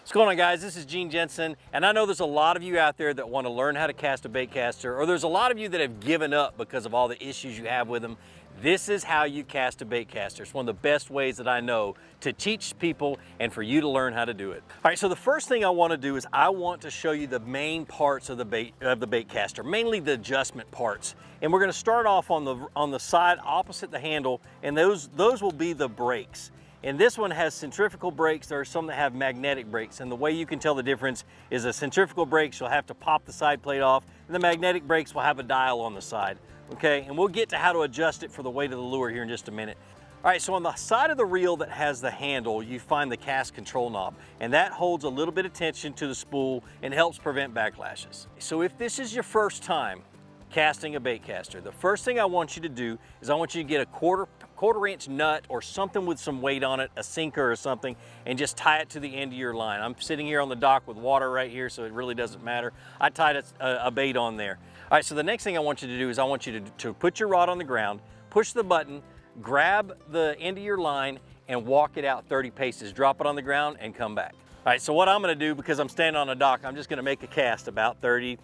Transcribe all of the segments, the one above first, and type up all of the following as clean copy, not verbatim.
What's going on, guys? This is Jensen, and I know there's a lot of you out there that want to learn how to cast a bait caster, or there's a lot of you that have given up because of all the issues you have with them. This is how you cast a bait caster. It's one of the best ways that I know to teach people and for you to learn how to do it. All right, so the first thing I want to do is I want to show you the main parts of the bait caster, mainly the adjustment parts. And we're going to start off on the side opposite the handle, and those will be the brakes. And this one has centrifugal brakes. There are some that have magnetic brakes, and the way you can tell the difference is the centrifugal brakes, you'll have to pop the side plate off, and the magnetic brakes will have a dial on the side, okay? And we'll get to how to adjust it for the weight of the lure here in just a minute. All right, so on the side of the reel that has the handle, you find the cast control knob, and that holds a little bit of tension to the spool and helps prevent backlashes. So if this is your first time casting a bait caster, the first thing I want you to do is I want you to get a quarter inch nut or something with some weight on it, a sinker or something, and just tie it to the end of your line. I'm sitting here on the dock with water right here, so it really doesn't matter. I tied a bait on there. All right, so the next thing I want you to do is I want you to put your rod on the ground, push the button, grab the end of your line, and walk it out 30 paces. Drop it on the ground and come back. All right, so what I'm gonna do, because I'm standing on a dock, I'm just gonna make a cast about 30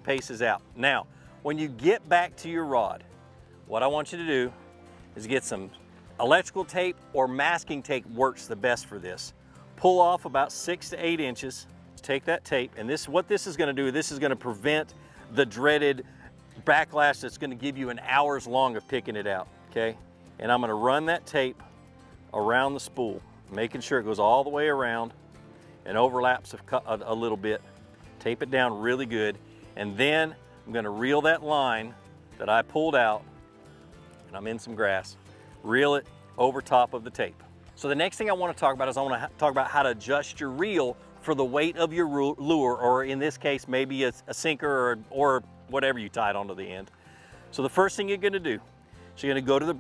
paces out. Now, when you get back to your rod, what I want you to do is get some electrical tape, or masking tape works the best for this. Pull off about 6 to 8 inches, take that tape, and what this is gonna do, this is gonna prevent the dreaded backlash that's gonna give you an hour's long of picking it out, okay? And I'm gonna run that tape around the spool, making sure it goes all the way around and overlaps a little bit. Tape it down really good, and then I'm gonna reel that line that I pulled out, and I'm in some grass, reel it over top of the tape. So the next thing I wanna talk about is I wanna talk about how to adjust your reel for the weight of your lure, or in this case, maybe a sinker or whatever you tied onto the end. So the first thing you're gonna do is you're gonna go to the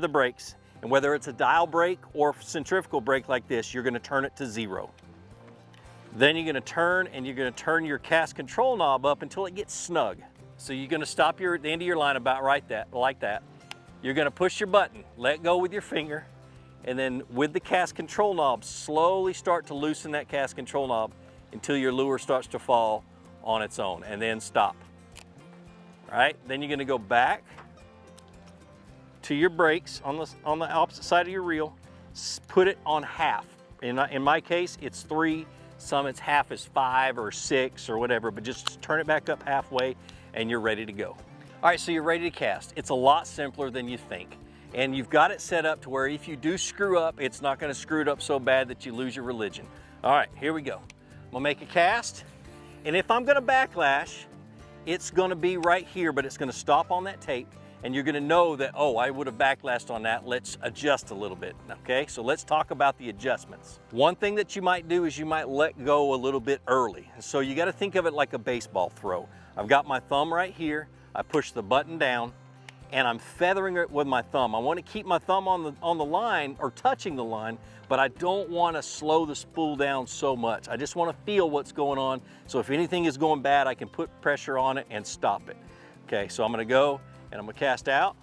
brakes, and whether it's a dial brake or centrifugal brake like this, you're gonna turn it to 0. Then you're gonna turn, and you're gonna turn your cast control knob up until it gets snug. So you're gonna stop the end of your line about like that. You're gonna push your button, let go with your finger, and then with the cast control knob, slowly start to loosen that cast control knob until your lure starts to fall on its own, and then stop. All right, then you're gonna go back to your brakes on the opposite side of your reel, put it on half. In my case, it's 3. Some it's half is 5 or 6 or whatever, but just turn it back up halfway and you're ready to go. All right, so you're ready to cast. It's a lot simpler than you think. And you've got it set up to where if you do screw up, it's not gonna screw it up so bad that you lose your religion. All right, here we go. I'm gonna make a cast, and if I'm gonna backlash, it's gonna be right here, but it's gonna stop on that tape, and you're gonna know that, oh, I would have backlashed on that. Let's adjust a little bit, okay? So let's talk about the adjustments. One thing that you might do is you might let go a little bit early. So you gotta think of it like a baseball throw. I've got my thumb right here. I push the button down, and I'm feathering it with my thumb. I wanna keep my thumb on the line, or touching the line, but I don't wanna slow the spool down so much. I just wanna feel what's going on. So if anything is going bad, I can put pressure on it and stop it. Okay, so I'm gonna go, and I'm gonna cast out,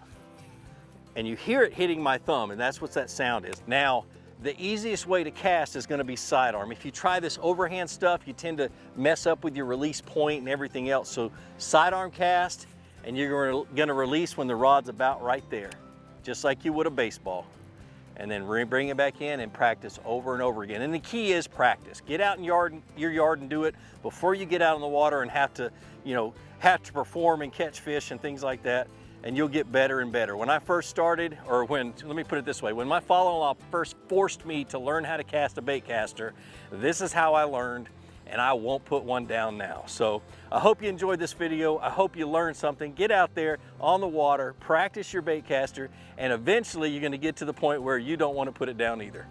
and you hear it hitting my thumb, and that's what that sound is. Now, the easiest way to cast is gonna be sidearm. If you try this overhand stuff, you tend to mess up with your release point and everything else. So sidearm cast, and you're gonna release when the rod's about right there, just like you would a baseball. And then bring it back in and practice over and over again. And the key is practice. Get out in your yard and do it before you get out in the water and have to perform and catch fish and things like that, and you'll get better and better. When I first started, let me put it this way, when my father-in-law first forced me to learn how to cast a bait caster, this is how I learned, and I won't put one down now. So I hope you enjoyed this video. I hope you learned something. Get out there on the water, practice your bait caster, and eventually you're gonna get to the point where you don't want to put it down either.